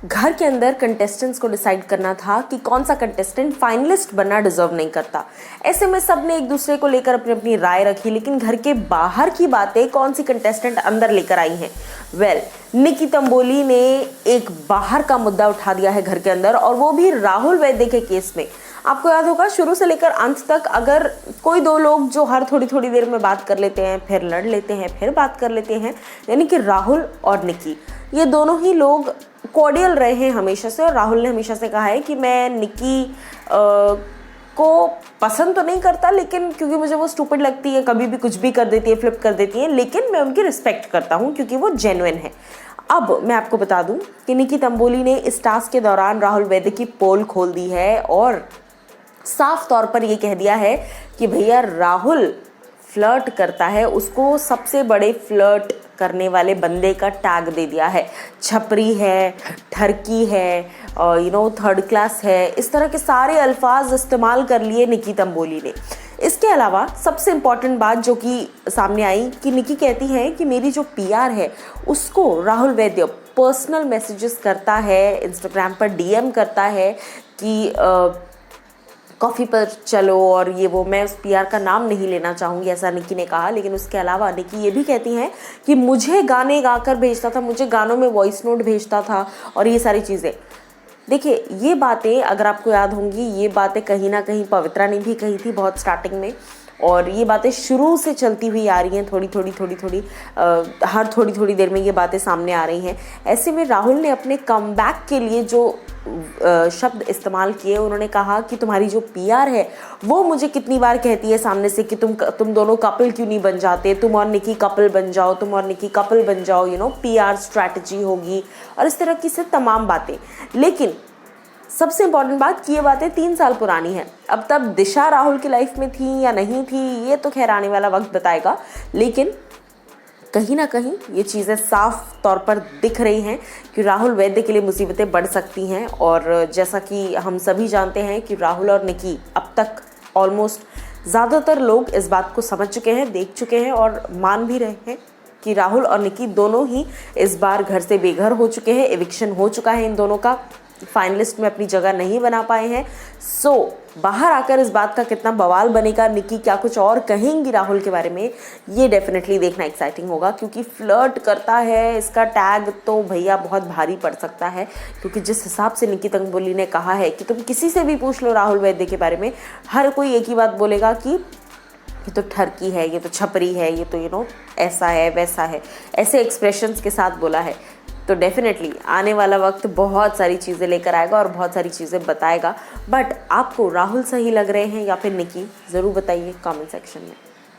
घर के अंदर कंटेस्टेंट्स को डिसाइड करना था कि कौन सा कंटेस्टेंट फाइनलिस्ट बनना डिजर्व नहीं करता। ऐसे में सब ने एक दूसरे को लेकर अपनी अपनी राय रखी, लेकिन घर के बाहर की बातें कौन सी कंटेस्टेंट अंदर लेकर आई हैं। निकी तंबोली ने एक बाहर का मुद्दा उठा दिया है घर के अंदर, और वो भी राहुल वैद्य के केस में। आपको याद होगा शुरू से लेकर अंत तक अगर कोई दो लोग जो हर थोड़ी थोड़ी देर में बात कर लेते हैं, फिर लड़ लेते हैं, फिर बात कर लेते हैं, यानी कि राहुल और निकी, ये दोनों ही लोग कॉर्डियल रहे हैं हमेशा से। और राहुल ने हमेशा से कहा है कि मैं निकी को पसंद तो नहीं करता, लेकिन क्योंकि मुझे वो स्टूपिड लगती है, कभी भी कुछ भी कर देती है, फ्लिप कर देती है, लेकिन मैं उनकी रिस्पेक्ट करता हूँ क्योंकि वो जेन्युइन है। अब मैं आपको बता दूं कि निकी तंबोली ने इस टास्क के दौरान राहुल वैद्य की पोल खोल दी है और साफ तौर पर ये कह दिया है कि भैया राहुल फ्लर्ट करता है, उसको सबसे बड़े फ्लर्ट करने वाले बंदे का टैग दे दिया है। छपरी है, ठरकी है, थर्ड क्लास है, इस तरह के सारे अल्फाज इस्तेमाल कर लिए निकी तंबोली ने। इसके अलावा सबसे इम्पॉर्टेंट बात जो कि सामने आई कि निकी कहती है कि मेरी जो पीआर है उसको राहुल वैद्य पर्सनल मैसेजेस करता है, इंस्टाग्राम पर डीएम करता है कि कॉफ़ी पर चलो और ये वो। मैं उस पीआर का नाम नहीं लेना चाहूँगी, ऐसा निकी ने कहा। लेकिन उसके अलावा निकी ये भी कहती हैं कि मुझे गाने गाकर भेजता था, मुझे गानों में वॉइस नोट भेजता था और ये सारी चीज़ें। देखिए, ये बातें अगर आपको याद होंगी, ये बातें कहीं ना कहीं पवित्रा ने भी कही थी बहुत स्टार्टिंग में, और ये बातें शुरू से चलती हुई आ रही हैं। हर थोड़ी थोड़ी देर में ये बातें सामने आ रही हैं। ऐसे में राहुल ने अपने कमबैक के लिए जो शब्द इस्तेमाल किए, उन्होंने कहा कि तुम्हारी जो पीआर है वो मुझे कितनी बार कहती है सामने से कि तुम दोनों कपल क्यों नहीं बन जाते, तुम और निकी कपल बन जाओ, तुम और निकी कपल बन जाओ, पीआर स्ट्रैटेजी होगी और इस तरह की से तमाम बातें। लेकिन सबसे इम्पॉर्टेंट बात कि ये बातें 3 साल पुरानी है। अब तब दिशा राहुल की लाइफ में थी या नहीं थी, ये तो खैर आने वाला वक्त बताएगा, लेकिन कहीं ना कहीं ये चीज़ें साफ तौर पर दिख रही हैं कि राहुल वैद्य के लिए मुसीबतें बढ़ सकती हैं। और जैसा कि हम सभी जानते हैं कि राहुल और निकी अब तक ऑलमोस्ट ज़्यादातर लोग इस बात को समझ चुके हैं, देख चुके हैं और मान भी रहे हैं कि राहुल और निकी दोनों ही इस बार घर से बेघर हो चुके हैं। एविक्शन हो चुका है इन दोनों का, फाइनलिस्ट में अपनी जगह नहीं बना पाए हैं। बाहर आकर इस बात का कितना बवाल बनेगा, निकी क्या कुछ और कहेंगी राहुल के बारे में, ये डेफिनेटली देखना एक्साइटिंग होगा। क्योंकि फ्लर्ट करता है, इसका टैग तो भैया बहुत भारी पड़ सकता है। क्योंकि जिस हिसाब से निकी तंबोली ने कहा है कि तुम किसी से भी पूछ लो राहुल वैद्य के बारे में, हर कोई एक ही बात बोलेगा कि ये तो ठरकी है, ये तो छपरी है, ये तो ऐसा है वैसा है, ऐसे एक्सप्रेशंस के साथ बोला है। तो डेफिनेटली आने वाला वक्त बहुत सारी चीज़ें लेकर आएगा और बहुत सारी चीज़ें बताएगा। बट आपको राहुल सही लग रहे हैं या फिर निकी, ज़रूर बताइए कमेंट सेक्शन में।